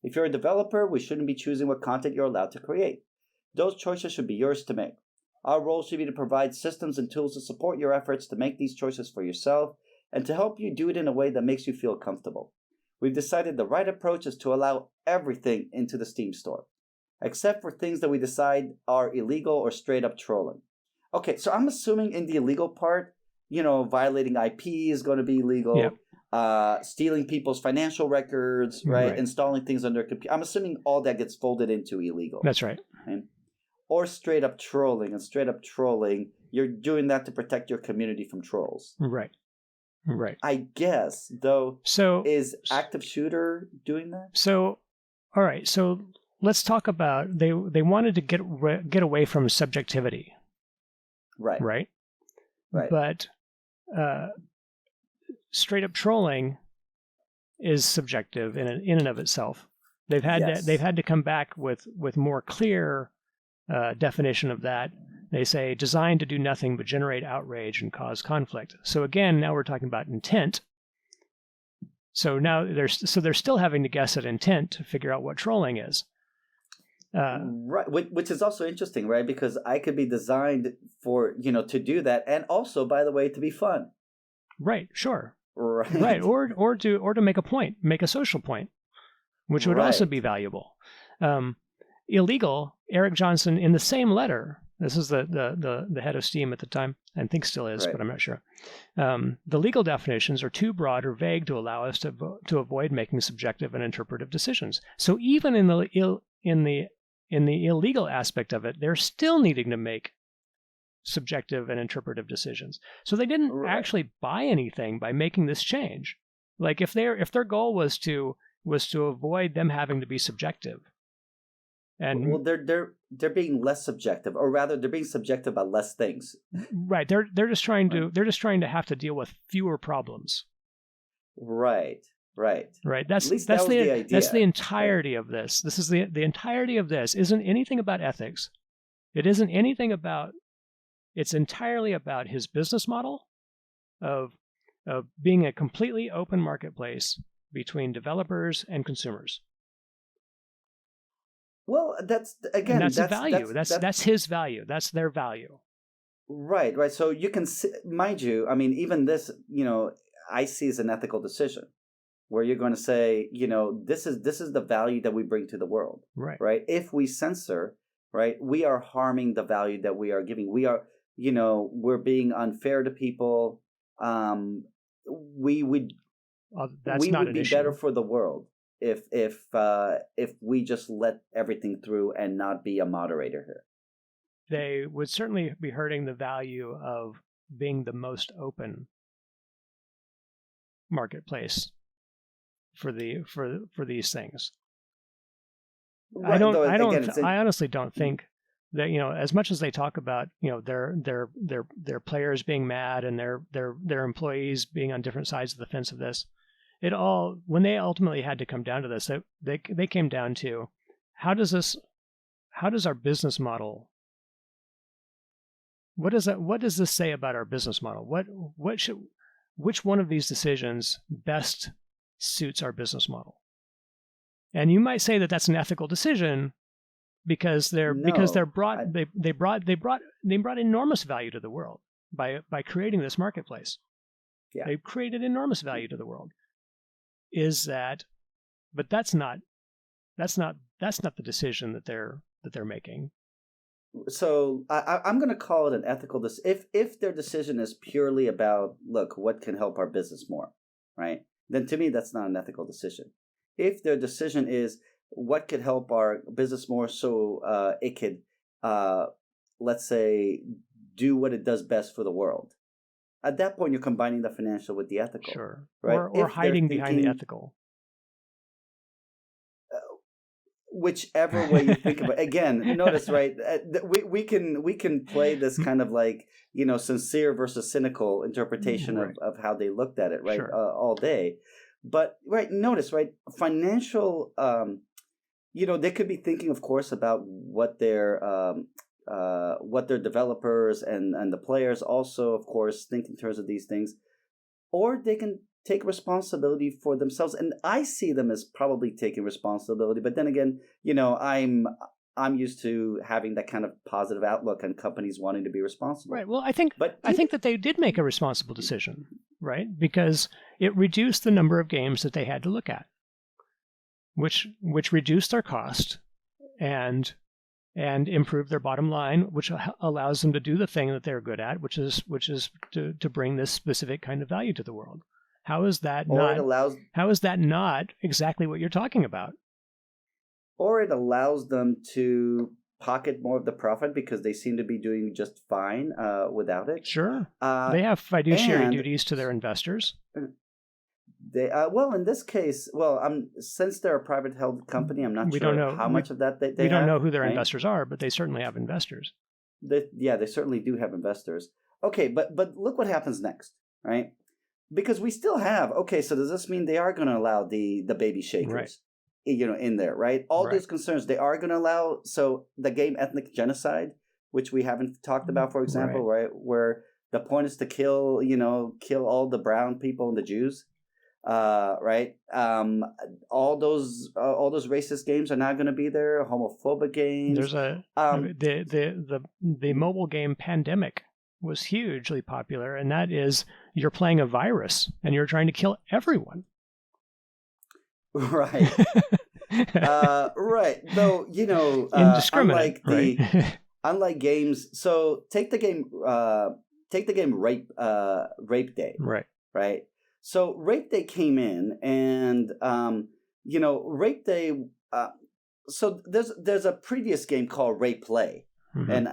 If you're a developer, we shouldn't be choosing what content you're allowed to create. Those choices should be yours to make. Our role should be to provide systems and tools to support your efforts to make these choices for yourself and to help you do it in a way that makes you feel comfortable. We've decided the right approach is to allow everything into the Steam store, except for things that we decide are illegal or straight up trolling. Okay, so I'm assuming in the illegal part, violating IP is going to be illegal. Yep. Stealing people's financial records, right? Installing things on their computer. I'm assuming all that gets folded into illegal. That's right. Or straight up trolling. And straight up trolling, you're doing that to protect your community from trolls. Right. I guess, though, is active shooter doing that? So, all right. So let's talk about, they wanted to get away from subjectivity. Right. But straight up trolling is subjective in and of itself. They've had to come back with more clear definition of that. They say designed to do nothing but generate outrage and cause conflict. So again, now we're talking about intent. So now they're still having to guess at intent to figure out what trolling is. Right, which is also interesting, right? Because I could be designed for to do that, and also, by the way, to be fun. Right. Sure. Right. Or to make a point, make a social point, which would also be valuable. Illegal. Eric Johnson, in the same letter, this is the head of Steam at the time, I think still is, but I'm not sure. The legal definitions are too broad or vague to allow us to avoid making subjective and interpretive decisions. So even in the illegal aspect of it, they're still needing to make subjective and interpretive decisions. So they didn't actually buy anything by making this change. Like if their goal was to avoid them having to be subjective. And they're being less subjective, or rather, they're being subjective about less things. Right. They're just trying to have to deal with fewer problems. Right. That's the idea. That's the entirety of this. This is the entirety of this. Isn't anything about ethics. It isn't anything about. It's entirely about his business model of being a completely open marketplace between developers and consumers. Well, that's value. That's his value. That's their value. Right. So you can, mind you, I mean, even this, I see as an ethical decision, where you're going to say, this is the value that we bring to the world. Right. If we censor, right, we are harming the value that we are giving. We are, we're being unfair to people. We would be better for the world. if we just let everything through and not be a moderator here. They would certainly be hurting the value of being the most open marketplace for these things. Right, I honestly don't think that, as much as they talk about, their players being mad and their employees being on different sides of the fence of this, when they ultimately had to come down to this, they came down to how does our business model, what does this say about our business model? Which one of these decisions best suits our business model? And you might say that that's an ethical decision because they brought enormous value to the world by creating this marketplace. Yeah. They created enormous value to the world. But that's not the decision that they're making. So I'm going to call it an ethical if their decision is purely about, look, what can help our business more, right? Then to me, that's not an ethical decision. If their decision is what could help our business more, so it could, let's say, do what it does best for the world. At that point, you're combining the financial with the ethical. Sure. Right? Or hiding behind the ethical. Whichever way you think about it. Again, notice, right? We can play this kind of like, sincere versus cynical interpretation of how they looked at it, right? Sure. All day. But, right, notice, right? Financial, they could be thinking, of course, about what their developers and the players also, of course, think in terms of these things. Or they can take responsibility for themselves, and I see them as probably taking responsibility. But then again, I'm used to having that kind of positive outlook on companies wanting to be responsible. Right. Well, I think that they did make a responsible decision, right? Because it reduced the number of games that they had to look at, which reduced their cost and improve their bottom line, which allows them to do the thing that they're good at, which is to bring this specific kind of value to the world. How is that not exactly what you're talking about? Or it allows them to pocket more of the profit because they seem to be doing just fine without it. Sure. They have fiduciary duties to their investors. They in this case, since they're a private held company, I'm not sure how much of that they we don't have, know who their right? investors are, but they certainly have investors. They certainly do have investors. Okay, but look what happens next, right? Because we still have, so does this mean they are going to allow the baby shakers, in there, right? All these concerns, they are going to allow, so the game ethnic genocide, which we haven't talked about, for example, right? Where the point is to kill all the brown people and the Jews, right? All those racist games are not going to be there, homophobic games. There's the mobile game Pandemic was hugely popular, and that is you're playing a virus and you're trying to kill everyone. Right. Right. Though, indiscriminate, unlike games, so take the game Rape Day. Right. Right. So Rape Day came in, and Rape Day. So there's a previous game called Rape Play. Mm-hmm. And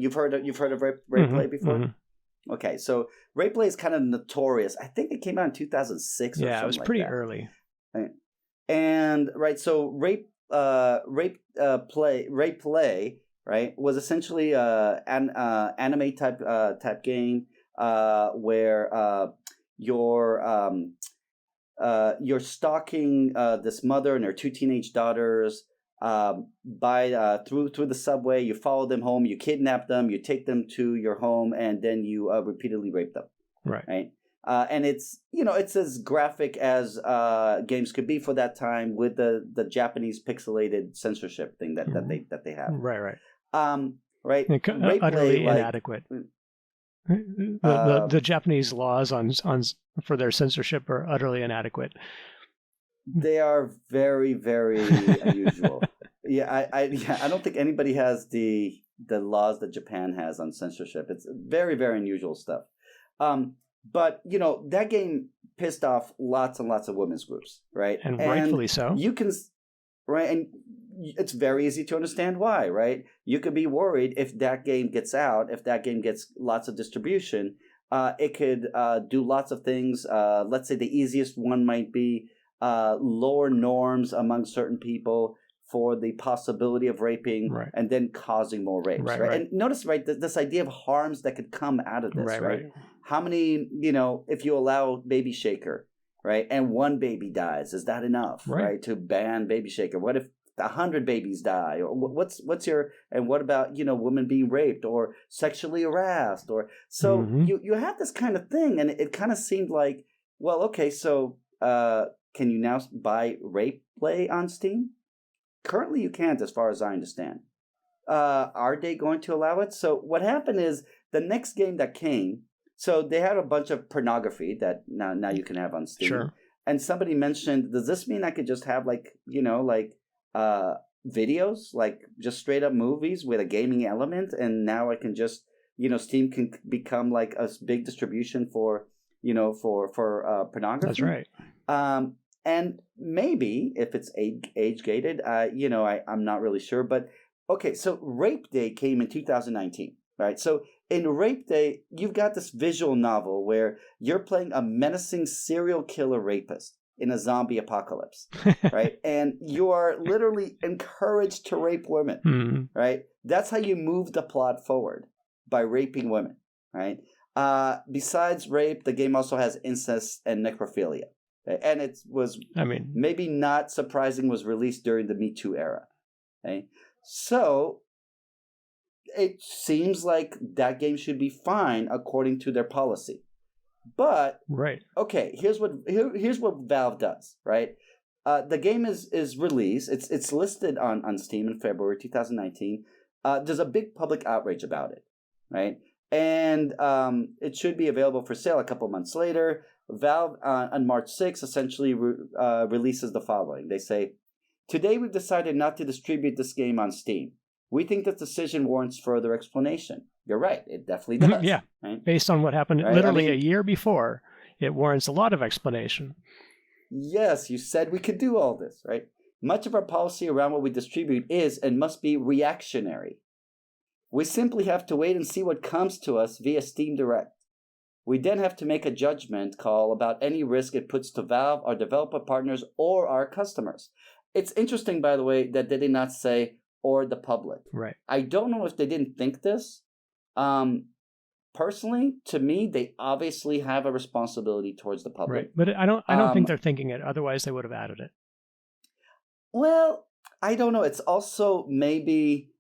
you've heard of Rape Play before? Mm-hmm. Okay, so Rape Play is kind of notorious. I think it came out in 2006 or something. Yeah, it was pretty early. Right. And so Rape Play, right, was essentially an anime type game where you're stalking this mother and her two teenage daughters. Through the subway, you follow them home, you kidnap them, you take them to your home, and then you repeatedly rape them. Right. And it's as graphic as games could be for that time, with the Japanese pixelated censorship thing that they have. Right. Right. Utterly inadequate. The Japanese laws on for their censorship are utterly inadequate. They are very, very unusual. Yeah, I don't think anybody has the laws that Japan has on censorship. It's very, very unusual stuff. But that game pissed off lots and lots of women's groups, right? And rightfully so. You can, right, and it's very easy to understand why, right? You could be worried if that game gets out, if that game gets lots of distribution, it could do lots of things. Let's say the easiest one might be lower norms among certain people for the possibility of raping, right, and then causing more rapes, right? And notice, right, this idea of harms that could come out of this, right? How many, if you allow baby shaker, right, and one baby dies, is that enough, right, to ban baby shaker? What if 100 babies die? Or what's your, and what about, women being raped or sexually harassed? Or so you have this kind of thing, and it kind of seemed like, well, okay, so can you now buy rape play on Steam? Currently, you can't, as far as I understand. Are they going to allow it? So what happened is the next game that came, so they had a bunch of pornography that now you can have on Steam. Sure. And somebody mentioned, does this mean I could just have videos, like just straight up movies with a gaming element, and now I can just, Steam can become like a big distribution for pornography. That's right. And maybe if it's age gated, I'm not really sure. But okay, so Rape Day came in 2019, right? So in Rape Day, you've got this visual novel where you're playing a menacing serial killer rapist in a zombie apocalypse, right? And you are literally encouraged to rape women, right? That's how you move the plot forward, by raping women, right? Besides rape, the game also has incest and necrophilia. And it was, maybe not surprising, was released during the Me Too era. Okay? So it seems like that game should be fine according to their policy. But okay, here's what Valve does, right? The game is released. It's listed on Steam in February 2019. There's a big public outrage about it, right? And it should be available for sale a couple months later. Valve on March 6th essentially releases the following. They say, "Today we've decided not to distribute this game on Steam. We think this decision warrants further explanation." You're right. It definitely does. Yeah. Right? Based on what happened literally a year before, it warrants a lot of explanation. Yes, you said we could do all this, right? Much of our policy around what we distribute is and must be reactionary. We simply have to wait and see what comes to us via Steam Direct. We then have to make a judgment call about any risk it puts to Valve, our developer partners, or our customers. It's interesting, by the way, that they did not say, or the public. Right. I don't know if they didn't think this. Personally, to me, they obviously have a responsibility towards the public. Right. But I don't think they're thinking it. Otherwise, they would have added it. Well, I don't know. It's also maybe...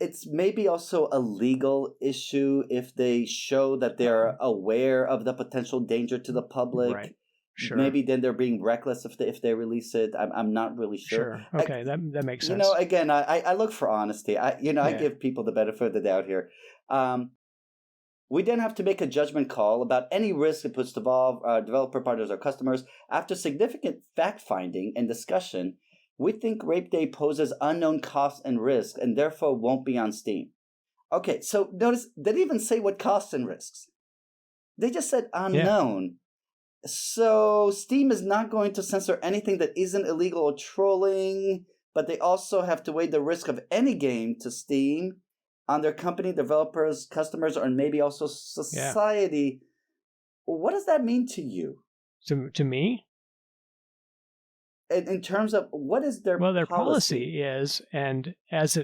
It's maybe also a legal issue if they show that they're aware of the potential danger to the public. Right. Sure. Maybe then they're being reckless if they release it. I'm not really sure. Sure. Okay, that makes sense. Again, I look for honesty. I give people the benefit of the doubt here. We then have to make a judgment call about any risk it puts to Valve, developer partners, or customers. After significant fact-finding and discussion, we think Rape Day poses unknown costs and risks and therefore won't be on Steam. Okay, so notice they didn't even say what costs and risks. They just said unknown. Yeah. So Steam is not going to censor anything that isn't illegal or trolling, but they also have to weigh the risk of any game to Steam on their company, developers, customers, or maybe also society. Yeah. What does that mean to you? To me? In terms of what is their their policy is, and as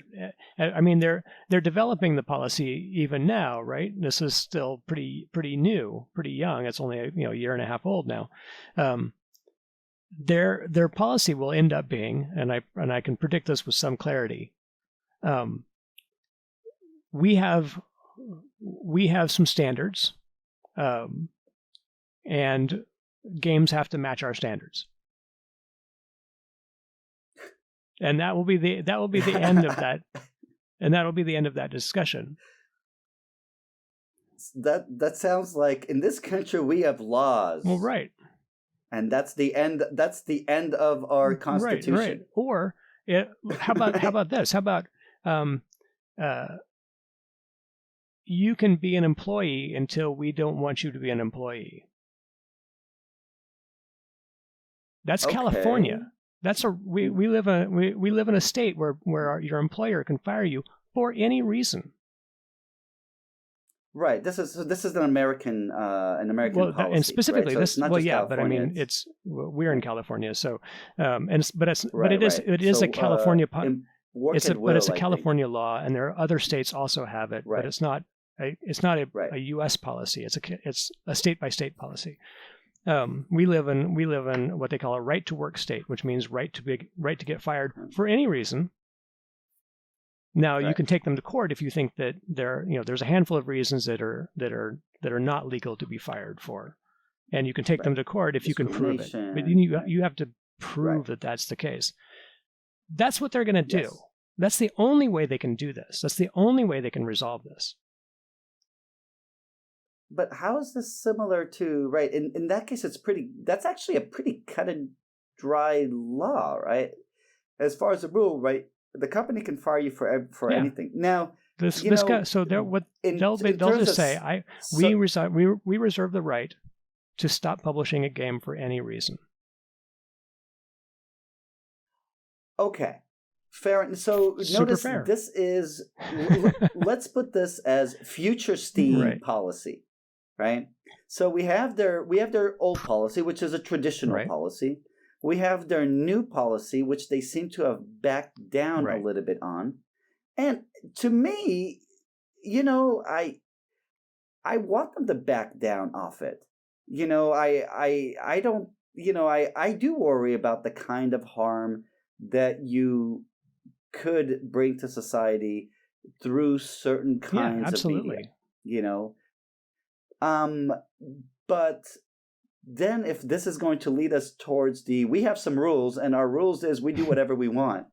they're developing the policy even now, right? This is still pretty new, pretty young. It's only a year and a half old now. Their policy will end up being, and I can predict this with some clarity. We have some standards, and games have to match our standards. And that will be the end of that, and that'll be the end of that discussion. That sounds like in this country we have laws. Well, right. And that's the end. That's the end of our Constitution. Right. Or how about this? How about you can be an employee until we don't want you to be an employee. That's California. That's we live in a state where your employer can fire you for any reason. Right. This is an American policy, and specifically right? So this. it's not Well, just yeah, but I California, mean, we're in California, so but Right, it is So, a California. work It's at will, a I think. California law, and there are other states also have it, Right. but it's not a Right. U.S. policy. It's a state by state policy. We live in what they call a right to work state, which means right to get fired for any reason. Now you can take them to court if you think that there's a handful of reasons that are not legal to be fired for, and you can take them to court if you can prove it. But you have to prove that that's the case. That's what they're going to do. Yes. That's the only way they can do this. That's the only way they can resolve this. But how is this similar to, right? In that case, that's actually a pretty cut and dry law, right? As far as the rule, right? The company can fire you for anything. Now, this guy. So they'll just say, we reserve the right to stop publishing a game for any reason. Okay, fair. So Super notice fair. This is. Let's put this as future Steam policy, right? So we have their old policy, which is a traditional policy. We have their new policy, which they seem to have backed down a little bit on. And to me, I want them to back down off it. I don't. I do worry about the kind of harm that you could bring to society through certain kinds of media. But then if this is going to lead us towards we have some rules, and our rules is we do whatever we want.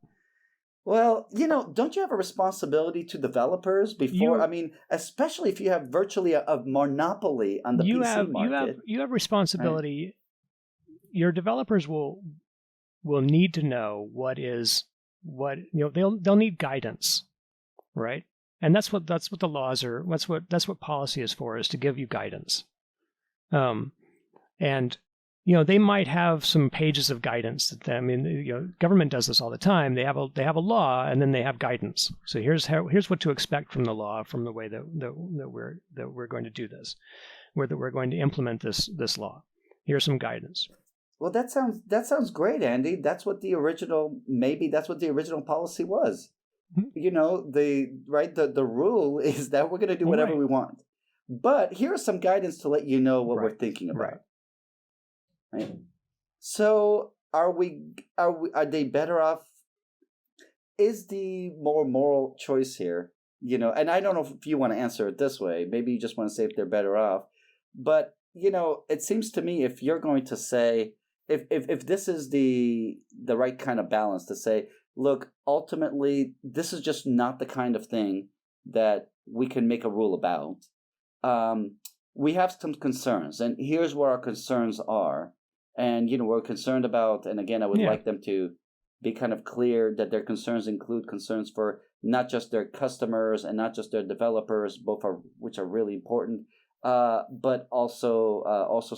Well, don't you have a responsibility to developers before? Especially if you have virtually a monopoly on the PC market. You have responsibility. Right? Your developers will need to know they'll need guidance, right? And that's what the laws are. That's what policy is for, is to give you guidance. And they might have some pages of guidance. Government does this all the time. They have a law, and then they have guidance. So here's what to expect from the law, from the way that we're going to do this, that we're going to implement this law. Here's some guidance. Well, that sounds great, Andy. That's what the original policy was. Mm-hmm. The rule is that we're going to do whatever we want. But here's some guidance to let you know what we're thinking about. Right. So are they better off? Is the more moral choice here, and I don't know if you want to answer it this way. Maybe you just want to say if they're better off. But, it seems to me, if you're going to say, if this is the right kind of balance to say, look, ultimately, this is just not the kind of thing that we can make a rule about. We have some concerns, and here's where our concerns are. And, we're concerned about, and again, I would like them to be kind of clear that their concerns include concerns for not just their customers and not just their developers, which are really important, but also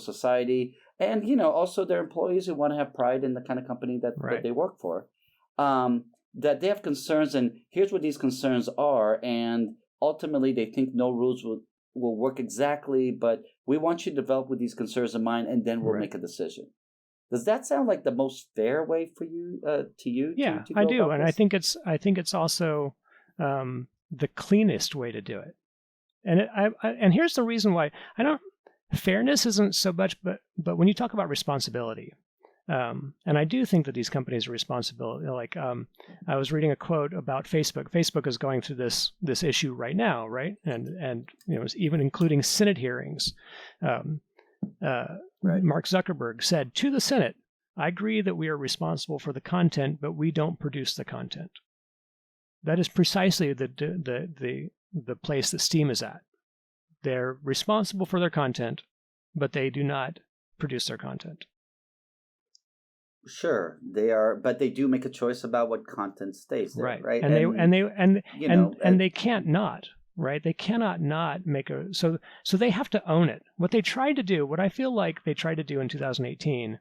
society, and, also their employees who want to have pride in the kind of company that they work for. That they have concerns, and here's what these concerns are, and ultimately they think no rules will work exactly, but we want you to develop with these concerns in mind, and then we'll make a decision. Does that sound like the most fair way for you to you? Yeah, to go I do, about and this? I think it's also the cleanest way to do it. And and here's the reason why fairness isn't so much, but when you talk about responsibility, and I do think that these companies are responsible. I was reading a quote about Facebook. Facebook is going through this issue right now, right? And even including Senate hearings. Mark Zuckerberg said to the Senate, "I agree that we are responsible for the content, but we don't produce the content." That is precisely the place that Steam is at. They're responsible for their content, but they do not produce their content. Sure, they are, but they do make a choice about what content stays there, right? And they can't not. right? They cannot not make so they have to own it. What they tried to do, what I feel like they tried to do in 2018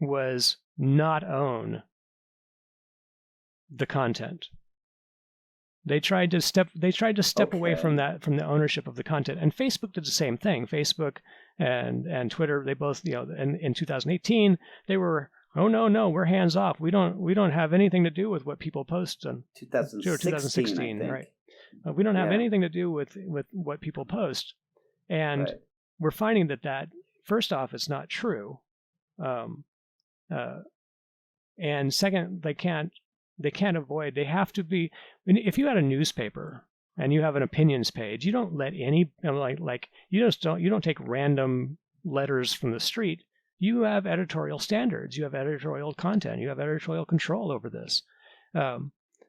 was not own the content. They tried to step away from the ownership of the content. And Facebook did the same thing. Facebook and Twitter, they both, in 2018, they were, oh no, we're hands off. We don't have anything to do with what people post on 2016, right? We don't have anything to do with what people post. And we're finding that first off, it's not true. And second, they can't avoid, they have to be, if you had a newspaper and you have an opinions page, you don't let any, you don't take random letters from the street. You have editorial standards, you have editorial content, you have editorial control over this.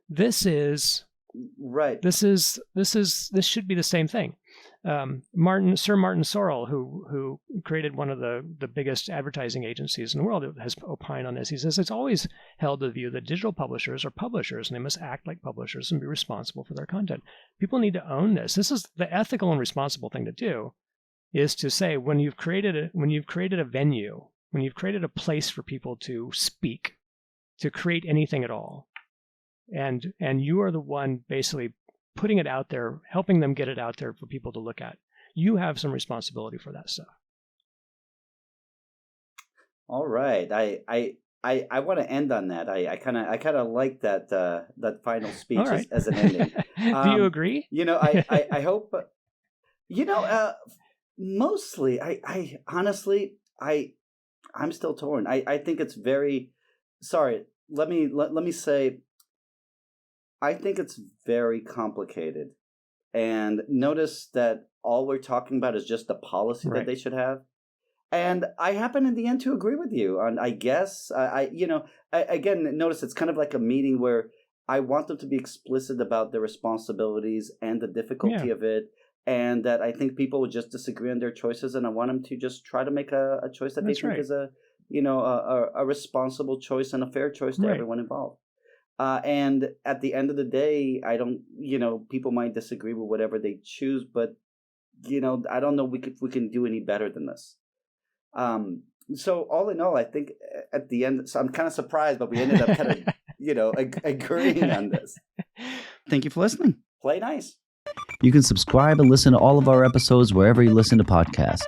This should be the same thing. Sir Martin Sorrell, who created one of the biggest advertising agencies in the world, has opined on this. He says it's always held the view that digital publishers are publishers and they must act like publishers and be responsible for their content. People need to own this. This is the ethical and responsible thing to do, is to say when you've created a venue, when you've created a place for people to speak, to create anything at all, and you are the one basically putting it out there, helping them get it out there for people to look at. You have some responsibility for that stuff. All right. I want to end on that. I kind of like that final speech as an ending. Do you agree? I hope. Mostly. I honestly, I'm still torn. I think it's very. Sorry. Let me say. I think it's very complicated. And notice that all we're talking about is just the policy that they should have. And I happen in the end to agree with you on, I guess, again, notice it's kind of like a meeting where I want them to be explicit about their responsibilities and the difficulty of it. And that I think people would just disagree on their choices. And I want them to just try to make a choice that they think is a responsible choice and a fair choice to everyone involved. And at the end of the day, I don't, people might disagree with whatever they choose, but, I don't know if we can do any better than this. So all in all, I think at the end, so I'm kind of surprised, but we ended up kind of, agreeing on this. Thank you for listening. Play nice. You can subscribe and listen to all of our episodes wherever you listen to podcasts.